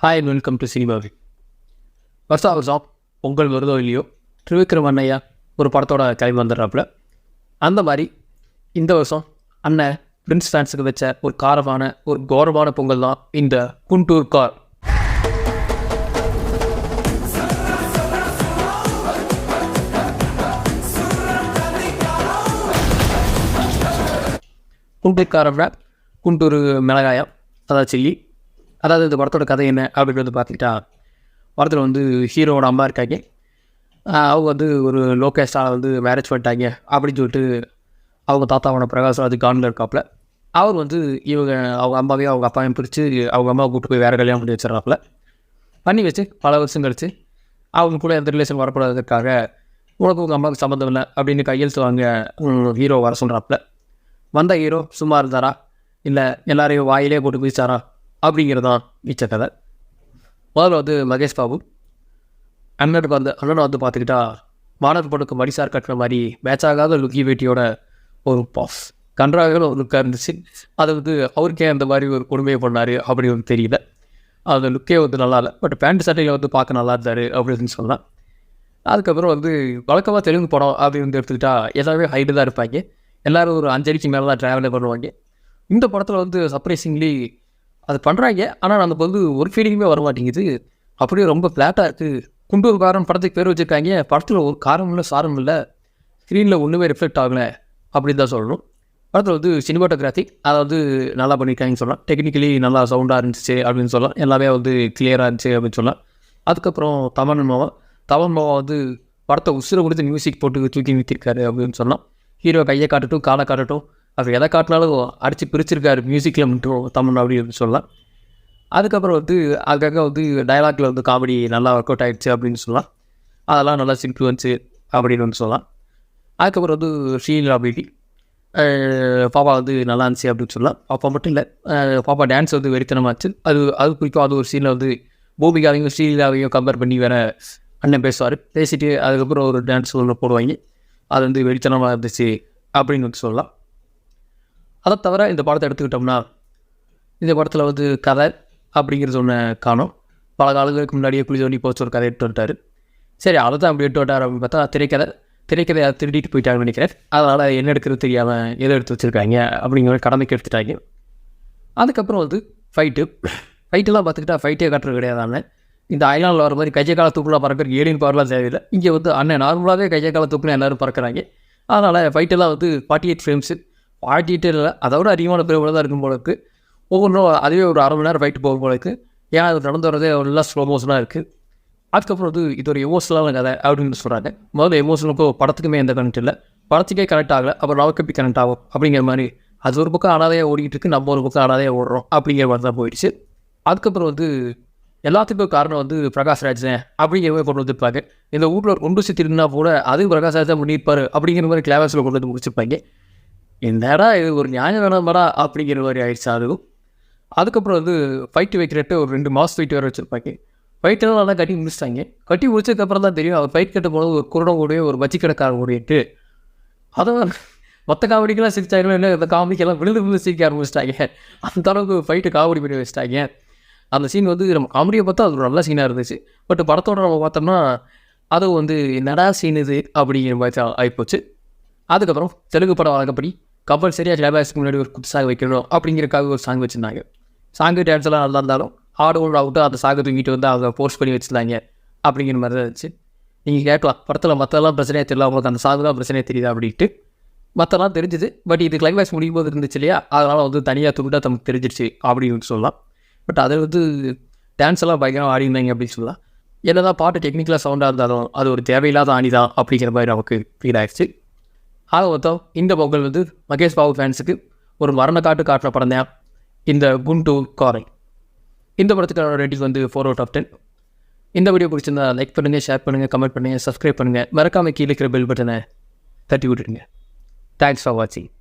Hi and welcome to சினிமாவி. வருஷம் பொங்கல் வருதோ இல்லையோ திருவிக்ரம் அண்ணையா ஒரு படத்தோட கிளம்பி வந்துடுறாப்புல. அந்த மாதிரி இந்த வருஷம் அண்ணன் பிரின்ஸ் ஃபேன்ஸுக்கு வச்ச ஒரு கௌரவமான பொங்கல் தான் இந்த குண்டூர் கார். குண்டூர் காரம்னா குண்டூர் மிளகாயம், அதாவது சில்லி. அதாவது இந்த படத்தோட கதை என்ன அப்படின்றது பார்த்துக்கிட்டா, படத்தில் வந்து ஹீரோவோட அம்மா இருக்காங்க. அவங்க ஒரு லோகேஸ்டால் மேரேஜ் பண்ணிட்டாங்க அப்படின்னு சொல்லிட்டு அவங்க தாத்தாவோட பிரகாஷ்ராஜ் கானில் இருக்காப்புல. அவர் அவங்க அம்மாவையும் அவங்க அப்பாவையும் பிரித்து அவங்க அம்மாவை கூப்பிட்டு போய் வேறு கல்யாணம் பண்ணி வச்சிடறாப்புல. பண்ணி வச்சு பல வருஷம் கழிச்சு அவங்க கூட எந்த ரிலேஷன் வரக்கூடாததுக்காக உனக்கு உங்கள் அம்மாவுக்கு சம்மந்தம் இல்லை அப்படின்னு கையெழுத்து வாங்க ஹீரோ வர சொல்கிறாப்புல. வந்த ஹீரோ சும்மா இருந்தாரா, இல்லை எல்லாரையும் வாயிலே போட்டு குதிச்சாரா அப்படிங்கிறதான் மிச்ச கதை. முதல்ல மகேஷ் பாபு அண்ணனை பார்த்துக்கிட்டா மாணவர் பொண்ணுக்கு மடிசார் கட்டுற மாதிரி மேட்சாகாத லுக்கி வேட்டியோட ஒரு பாஸ் கன்றாக ஒரு லுக்காக இருந்துச்சு. அது அவருக்கே அந்த மாதிரி ஒரு கொடுமையை பண்ணார் அப்படின்னு தெரியல. அந்த லுக்கே நல்லா இல்லை, பட் பேண்ட் சட்டையில் பார்க்க நல்லா இருந்தார் அப்படின்னு சொல்லலாம். அதுக்கப்புறம் வழக்கமாக தெலுங்கு படம் அப்படின்னு எடுத்துக்கிட்டா எல்லாமே ஹைட்டு தான் இருப்பாங்க. எல்லோரும் ஒரு 5 அடிக்கு மேலே தான் ட்ராவலே பண்ணுவாங்க. இந்த படத்தில் சர்ப்ரைசிங்லி அது பண்ணுறாங்க, ஆனால் நமக்கு ஒரு ஃபீலிங்குமே வர மாட்டேங்குது. அப்படியே ரொம்ப ஃப்ளாட்டாக இருக்குது. குண்டூர் காரம் படத்துக்கு பேர் வச்சுருக்காங்க, படத்தில் ஒரு காரம் இல்லை சாரம் இல்லை, ஸ்க்ரீனில் ஒன்றுமே ரிஃப்ளெக்ட் ஆகலை அப்படின்னு தான் சொல்லணும். படத்தில் சினிமாட்டோகிராஃபி அதாவது நல்லா பண்ணியிருக்காங்கன்னு சொல்லலாம். டெக்னிக்கலி நல்லா சவுண்டாக இருந்துச்சு அப்படின்னு சொல்லலாம். எல்லாமே கிளியராக இருந்துச்சு அப்படின்னு சொல்லலாம். அதுக்கப்புறம் தமன் மாவா படத்தை உசுரை கொடுத்து மியூசிக் போட்டு தூக்கி நிறுத்திருக்காரு அப்படின்னு சொல்லலாம். ஹீரோ கையை காட்டட்டும் காலை காட்டட்டும், அது எதை காட்டினாலும் அடித்து பிரிச்சிருக்காரு மியூசிக்கில் மட்டும் தமிழ் அப்படின்னு சொல்லலாம். அதுக்கப்புறம் அங்கங்கே டயலாக்ல காமெடி நல்லா ஒர்க் அவுட் ஆகிடுச்சு அப்படின்னு சொல்லலாம். அதெல்லாம் நல்லா சிம்பிள் வந்துச்சு அப்படின்னு சொல்லலாம். அதுக்கப்புறம் ஸ்ரீலா பேட்டி பாப்பா நல்லா இருந்துச்சு அப்படின்னு சொல்லலாம். பாப்பா மட்டும் இல்லை, பாப்பா டான்ஸ் வெறித்தனமாச்சு. அது குறிப்பாக ஒரு சீனில் பூமிகாவையும் ஸ்ரீலீலாவையும் கம்பேர் பண்ணி வேறு அண்ணன் பேசிட்டு அதுக்கப்புறம் ஒரு டான்ஸ் போடுவாங்க. அது வெறித்தனமாக இருந்துச்சு அப்படின்னு சொல்லலாம். அதை தவிர இந்த படத்தை எடுத்துக்கிட்டோம்னா, இந்த படத்தில் கதை அப்படிங்கிறது ஒன்று காணும். பல காலங்களுக்கு முன்னாடியே குழி தோண்டி போச்சு ஒரு கதை எடுத்து வந்துட்டார். சரி, அதை தான் அப்படி எடுத்து வந்துட்டார் அப்படின்னு பார்த்தா திரைக்கதை அதை திருடிட்டு போயிட்டாங்கன்னு நினைக்கிறேன். அதனால் என்ன எடுக்கிறது தெரியாமல் எதை எடுத்து வச்சுருக்காங்க அப்படிங்கிற கடமைக்கு எடுத்துட்டாங்க. அதுக்கப்புறம் ஃபைட்டெல்லாம் பார்த்துக்கிட்டா ஃபைட்டே காட்டுறது கிடையாதானே. இந்த ஐலாண்டில் வர மாதிரி கையை கால தூக்குலாம் பறக்கிற ஏலியன் பவர்லாம் தேவையில்லை. இங்கே அண்ணன் நார்மலாகவே கையை கால தூக்குலாம் எல்லோரும் பறக்கிறாங்க. அதனால் ஃபைட்டெல்லாம் 48 ஃப்ரேம்ஸு 48 இல்லை, அதோட அதிகமான பேர் தான் இருக்கும் போல இருக்குது. ஒவ்வொன்றும் அதுவே ஒரு அரை மணி நேரம் ஃபைட்டு போகும் போல இருக்குது. ஏன்னா அது நடந்து வரதே நல்லா ஸ்லோ மோஷனாக இருக்குது. அதுக்கப்புறம் இது ஒரு எமோஷனலான கதை அப்படின்னு சொல்கிறாங்க. முதல்ல எமோஷனுக்கும் படத்துக்குமே எந்த கனெக்ட் இல்லை, படத்துக்கே கனெக்ட் ஆகலை, அப்புறம் நமக்கு எப்படி கனெக்ட் ஆகும் அப்படிங்கிற மாதிரி அது ஒரு பக்கம் ஆனாதையாக ஓடிக்கிட்டு இருக்குது, நம்ம ஒரு பக்கம் ஆனாதையாக ஓடுறோம் அப்படிங்கிற மாதிரி தான் போயிடுச்சு. அதுக்கப்புறம் எல்லாத்துக்கும் காரணம் பிரகாஷ்ராஜ் அப்படிங்கிற மாதிரி கொண்டு வந்துருப்பாங்க. இந்த ஊரில் ஒரு குண்டு சுற்றிருந்தா கூட அது பிரகாஷ்ராஜ் தான் பண்ணியிருப்பார் அப்படிங்கிற மாதிரி கிளாவர்ஸில் கொண்டு முடிச்சிருப்பாங்க. என்னடா இது ஒரு நியாயம் வேணாமடா அப்படிங்கிற மாதிரி ஆயிடுச்சு. அதுக்கப்புறம் ஃபைட்டு வைக்கிறட்டு ஒரு 2 மாஸ் ஃபைட்டு வேறு வச்சுருப்பாங்க. ஃபைட்டெல்லாம் நல்லா கட்டி முடிச்சிட்டாங்க. கட்டி முடிச்சதுக்கப்புறம் தான் தெரியும் அவர் ஃபைட் கட்ட போனது ஒரு குருடம் கூடயே ஒரு வச்சிக்கடைக்காரன் கூடிட்டு. அதான் மொத்த காமெடிக்கெல்லாம் சிரிச்சாங்க, இல்லை இந்த காமெடிக்கெல்லாம் விழுந்து சிரிக்க ஆரம்பிச்சிட்டாங்க. அந்த அளவுக்கு ஃபைட்டு காமெடி பண்ணி வச்சிட்டாங்க. அந்த சீன் நம்ம காமெடியை பார்த்தா அது ஒரு நல்ல சீனாக இருந்துச்சு. பட் படத்தோட நம்ம பார்த்தோம்னா அது என்னடா சீன் இது அப்படிங்கிற மாதிரி ஆகிப்போச்சு. அதுக்கப்புறம் தெலுங்கு படம் வழக்கப்படி கம்பல்சரியாக கிளைமேக்ஸ்க்கு முன்னாடி ஒரு குத்து சாங் வைக்கணும் அப்படிங்கிறக்காக ஒரு சாங் வச்சுருந்தாங்க. சாங்கு டான்ஸ் எல்லாம் நல்லா இருந்தாலும் ஆடு அந்த சாங்கை தூங்கிட்டு அவங்க போஸ்ட் பண்ணி வச்சுருந்தாங்க அப்படிங்கிற மாதிரி தான் இருந்துச்சு. நீங்கள் கேட்கலாம், படத்தில் மற்றெல்லாம் பிரச்சனையே தெரியல, அவங்களுக்கு அந்த சாங் தான் பிரச்சனையே தெரியுது அப்படின்ட்டு. மற்றெல்லாம் தெரிஞ்சுது, பட் இது கிளைமேக்ஸ் முடியும் போது இருந்துச்சு இல்லையா, அதனால் தனியாக துண்டாக நமக்கு தெரிஞ்சிருச்சு அப்படின்னு சொல்லலாம். பட் அதை டான்ஸ் எல்லாம் பயங்கரமாக ஆடிருந்தாங்க அப்படின்னு சொல்லலாம். என்னதான் பாட்டு டெக்னிக்கலாக சவுண்டாக இருந்தாலும் அது ஒரு தேவையில்லாத ஆணி தான் அப்படிங்கிற மாதிரி நமக்கு ஃபீல் ஆகிடுச்சு. ஆக மொத்தம் இந்த பொங்கல் மகேஷ் பாபு ஃபேன்ஸுக்கு ஒரு மரண காட்டுற படம் தான் இந்த குண்டூர் காரை. இந்த படத்துக்கான ரேட்டிங் 4/10. இந்த வீடியோ பிடிச்சிருந்தா லைக் பண்ணுங்கள், ஷேர் பண்ணுங்கள், கமெண்ட் பண்ணுங்கள், சப்ஸ்கிரைப் பண்ணுங்கள். மறக்காமல் கீழே இருக்கிற பெல் பட்டனை தட்டி விட்டுருங்க. தேங்க்ஸ் ஃபார் வாட்சிங்.